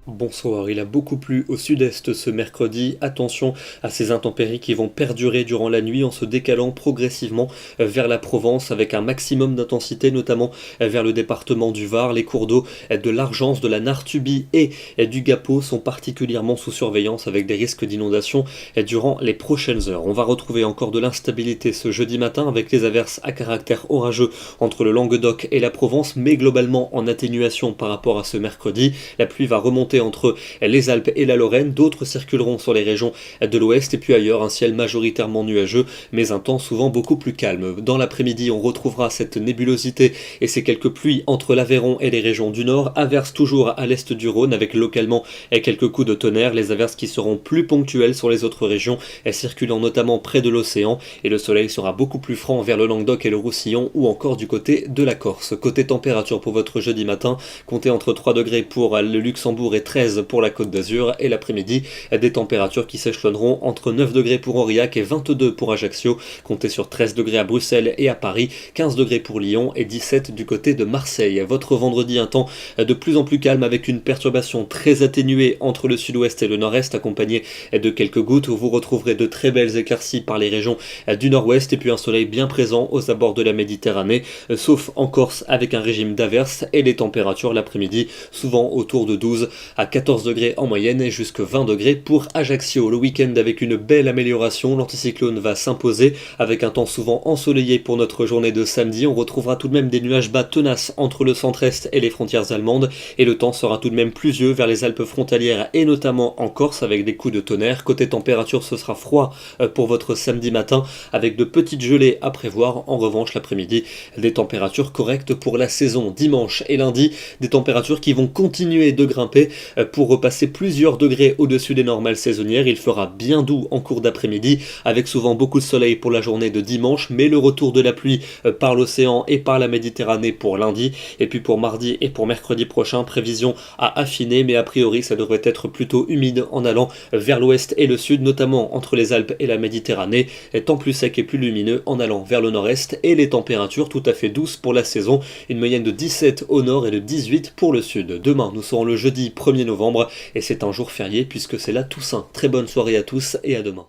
Bonsoir, il a beaucoup plu au sud-est ce mercredi. Attention à ces intempéries qui vont perdurer durant la nuit en se décalant progressivement vers la Provence avec un maximum d'intensité, notamment vers le département du Var. Les cours d'eau de l'Argence, de la Nartubie et du Gapot sont particulièrement sous surveillance avec des risques d'inondation durant les prochaines heures. On va retrouver encore de l'instabilité ce jeudi matin avec les averses à caractère orageux entre le Languedoc et la Provence, mais globalement en atténuation par rapport à ce mercredi. La pluie va remonter entre les Alpes et la Lorraine, d'autres circuleront sur les régions de l'ouest et puis ailleurs un ciel majoritairement nuageux mais un temps souvent beaucoup plus calme. Dans l'après-midi on retrouvera cette nébulosité et ces quelques pluies entre l'Aveyron et les régions du nord, averses toujours à l'est du Rhône avec localement quelques coups de tonnerre, les averses qui seront plus ponctuelles sur les autres régions, circulant notamment près de l'océan, et le soleil sera beaucoup plus franc vers le Languedoc et le Roussillon ou encore du côté de la Corse. Côté température pour votre jeudi matin, comptez entre 3 degrés pour le Luxembourg et 13 pour la Côte d'Azur, et l'après-midi des températures qui s'échelonneront entre 9 degrés pour Aurillac et 22 pour Ajaccio, comptez sur 13 degrés à Bruxelles et à Paris, 15 degrés pour Lyon et 17 du côté de Marseille. Votre vendredi, un temps de plus en plus calme avec une perturbation très atténuée entre le sud-ouest et le nord-est accompagnée de quelques gouttes. Vous retrouverez de très belles éclaircies par les régions du nord-ouest et puis un soleil bien présent aux abords de la Méditerranée, sauf en Corse avec un régime d'averses, et les températures l'après-midi souvent autour de 12 à 14 degrés en moyenne et jusqu'à 20 degrés pour Ajaccio. Le week-end avec une belle amélioration, l'anticyclone va s'imposer avec un temps souvent ensoleillé pour notre journée de samedi. On retrouvera tout de même des nuages bas tenaces entre le centre-est et les frontières allemandes, et le temps sera tout de même pluvieux vers les Alpes frontalières et notamment en Corse avec des coups de tonnerre. Côté température, ce sera froid pour votre samedi matin avec de petites gelées à prévoir. En revanche, l'après-midi, des températures correctes pour la saison. Dimanche et lundi, des températures qui vont continuer de grimper pour repasser plusieurs degrés au-dessus des normales saisonnières. Il fera bien doux en cours d'après-midi avec souvent beaucoup de soleil pour la journée de dimanche, mais le retour de la pluie par l'océan et par la Méditerranée pour lundi. Et puis pour mardi et pour mercredi prochain, prévision à affiner, mais a priori ça devrait être plutôt humide en allant vers l'ouest et le sud, notamment entre les Alpes et la Méditerranée, temps plus sec et plus lumineux en allant vers le nord-est, et les températures tout à fait douces pour la saison, une moyenne de 17 au nord et de 18 pour le sud. Demain nous serons le jeudi 1er novembre et c'est un jour férié puisque c'est la Toussaint. Très bonne soirée à tous et à demain.